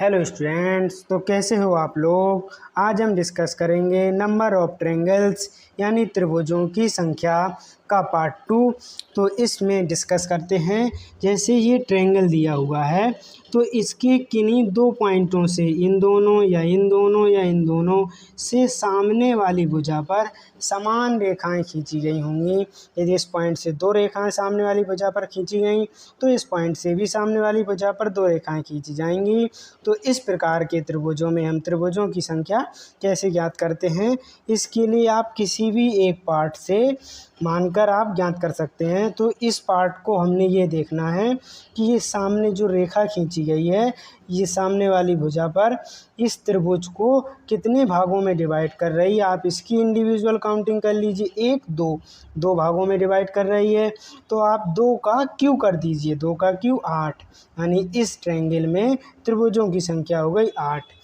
Hello students, तो कैसे हो आप लोग। आज हम डिस्कस करेंगे नंबर ऑफ ट्रायंगल्स यानी त्रिभुजों की संख्या का पार्ट 2। तो इसमें डिस्कस करते हैं, जैसे ये ट्रायंगल दिया हुआ है तो इसके किन्हीं दो पॉइंटों से इन दोनों या इन दोनों या इन दोनों से सामने वाली भुजा पर समान रेखाएं खींची गई होंगी। यदि इस पॉइंट से दो रेखाएं सामने वाली भुजा पर खींची गई तो इस पॉइंट से भी सामने वाली भुजा पर दो रेखाएं खींची जाएंगी। तो इस प्रकार के त्रिभुजों में हम त्रिभुजों की संख्या कैसे ज्ञात करते हैं, इसके लिए आप किसी भी एक पार्ट से मानकर आप ज्ञात कर सकते हैं। तो इस पार्ट को हमने ये देखना है कि ये सामने जो रेखा खींची गई है ये सामने वाली भुजा पर इस त्रिभुज को कितने भागों में डिवाइड कर रही है। आप इसकी इंडिविजुअल काउंटिंग कर लीजिए। एक दो भागों में डिवाइड कर रही है तो आप 2 का क्यू कर दीजिए। 2 का क्यू 8, यानी इस ट्रायंगल में त्रिभुजों की संख्या हो गई 8।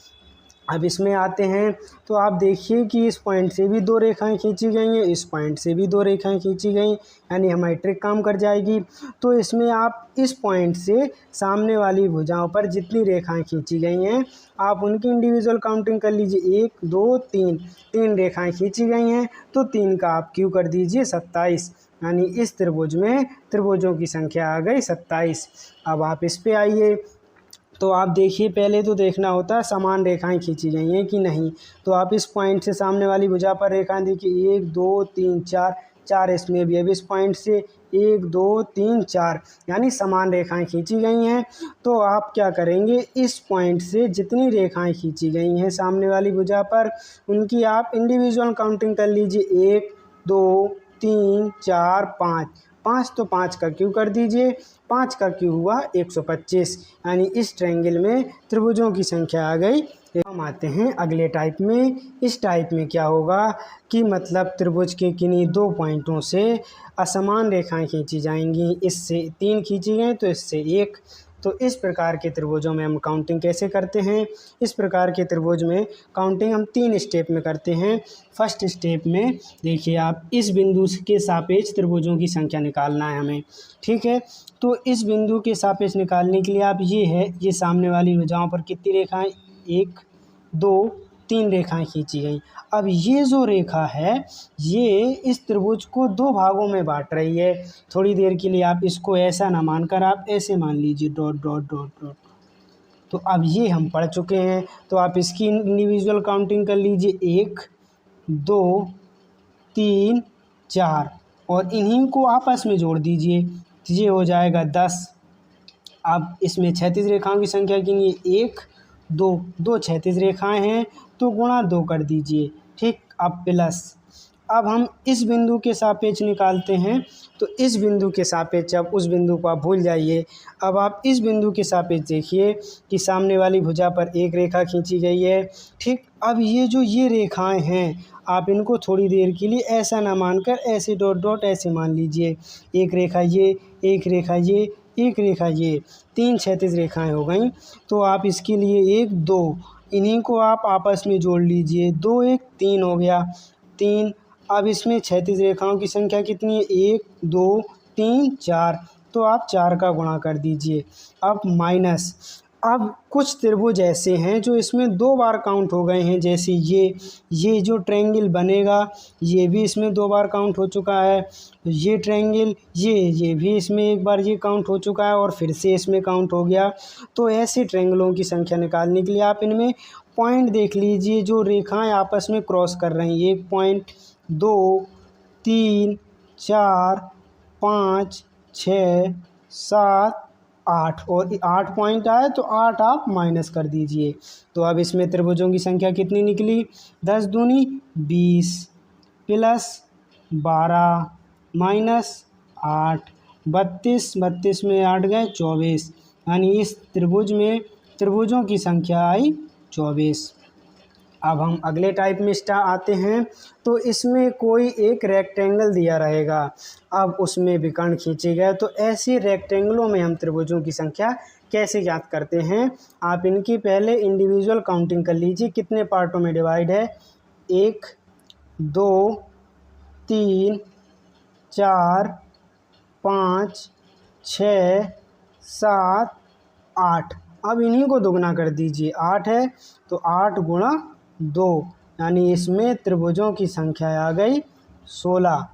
अब इसमें आते हैं तो आप देखिए कि इस पॉइंट से भी दो रेखाएं खींची गई हैं, इस पॉइंट से भी दो रेखाएं खींची गई, यानी हमारी ट्रिक काम कर जाएगी। तो इसमें आप इस पॉइंट से सामने वाली भुजाओं पर जितनी रेखाएं खींची गई हैं आप उनकी इंडिविजुअल काउंटिंग कर लीजिए। 1 2 3 3 रेखाएं खींची गई हैं तो 3 का आप क्यू कर दीजिए 27, यानी इस त्रिभुज में त्रिभुजों की संख्या आ गई 27। अब आप इस पे आइए तो आप देखिए, पहले तो देखना होता है समान रेखाएं खींची गई हैं कि नहीं। तो आप इस पॉइंट से सामने वाली भुजा पर रेखाएं देखिए 1 2 3 4, 4 इसमें भी। अब इस पॉइंट से 1 2 3 4, यानी समान रेखाएं खींची गई हैं। तो आप क्या करेंगे, इस पॉइंट से जितनी रेखाएं खींची गई हैं सामने वाली भुजा पर उनकी आप इंडिविजुअल काउंटिंग कर लीजिए। 1 2 3 4 5, 5 तो 5 का क्यू कर दीजिए। 5 का क्यू हुआ 125, यानी इस ट्रायंगल में त्रिभुजों की संख्या आ गई। हम आते हैं अगले टाइप में। इस टाइप में क्या होगा कि मतलब त्रिभुज के किन्हीं दो पॉइंटों से असमान रेखाएं खींची जाएंगी। इससे 3 खींची गई तो इससे 1। तो इस प्रकार के त्रिभुजों में हम काउंटिंग कैसे करते हैं। इस प्रकार के त्रिभुज में काउंटिंग हम 3 स्टेप में करते हैं। फर्स्ट स्टेप में देखिए, आप इस बिंदु के सापेक्ष त्रिभुजों की संख्या निकालना है हमें, ठीक है। तो इस बिंदु के सापेक्ष निकालने के लिए आप ये सामने वाली भुजाओं पर कितनी रेखाएं, 1 2 3 रेखाएं खींची गई। अब ये जो रेखा है ये इस त्रिभुज को दो भागों में बांट रही है। थोड़ी देर के लिए आप इसको ऐसा ना मानकर आप ऐसे मान लीजिए, डॉट डॉट डॉट डॉट। तो अब ये हम पढ़ चुके हैं तो आप इसकी इंडिविजुअल काउंटिंग कर लीजिए। 1 2 3 4 और इन्हीं को आपस में जोड़ दीजिए, ये हो जाएगा 10। अब इसमें क्षैतिज रेखाओं की संख्या गिनिए। 1 2 2 क्षैतिज रेखाएं हैं तो गुणा 2 कर दीजिए, ठीक। अब प्लस, अब हम इस बिंदु के सापेक्ष निकालते हैं तो इस बिंदु के सापेक्ष, अब उस बिंदु को आप भूल जाइए। अब आप इस बिंदु के सापेक्ष देखिए कि सामने वाली भुजा पर एक रेखा खींची गई है, ठीक। अब ये रेखाएं हैं आप इनको थोड़ी देर के लिए ऐसा ना मानकर ऐसे डॉट डॉट ऐसे मान लीजिए। एक रेखा ये, एक रेखा ये, एक रेखा ये, 3 क्षैतिज रेखाएं हो गई। तो आप इसके लिए 1 2 इन्हीं को आप आपस में जोड़ लीजिए। 2 1 3 हो गया, 3। अब इसमें क्षैतिज रेखाओं की संख्या कितनी है, 1 2 3 4, तो आप 4 का गुणा कर दीजिए। अब माइनस, अब कुछ त्रिभुज ऐसे हैं जो इसमें 2 बार काउंट हो गए हैं, जैसे ये जो ट्रायंगल बनेगा ये भी इसमें 2 बार काउंट हो चुका है। ये ट्रायंगल ये भी इसमें एक बार ये काउंट हो चुका है और फिर से इसमें काउंट हो गया। तो ऐसे ट्रायंगलों की संख्या निकालने के लिए आप इनमें पॉइंट देख लीजिए जो रेखाएं आपस में क्रॉस कर रही हैं। 1 पॉइंट, 2 3 4 5 6 7 8, और 8 पॉइंट आए तो 8 आप माइनस कर दीजिए। तो अब इसमें त्रिभुजों की संख्या कितनी निकली, 10 दूनी 20 प्लस 12 माइनस 8, 32, 32 में 8 गए 24, यानी इस त्रिभुज में त्रिभुजों की संख्या आई 24। अब हम अगले टाइप में आते हैं तो इसमें कोई एक रेक्टेंगल दिया रहेगा, अब उसमें विकर्ण खींचे गए। तो ऐसे रेक्टेंगलों में हम त्रिभुजों की संख्या कैसे ज्ञात करते हैं। आप इनकी पहले इंडिविजुअल काउंटिंग कर लीजिए कितने पार्टों में डिवाइड है। 1 2 3 4 5 6 7 8, अब इन्हीं को दुगना कर दीजिए, 8 है तो 8 गुणा 2, यानी इसमें त्रिभुजों की संख्या आ गई 16।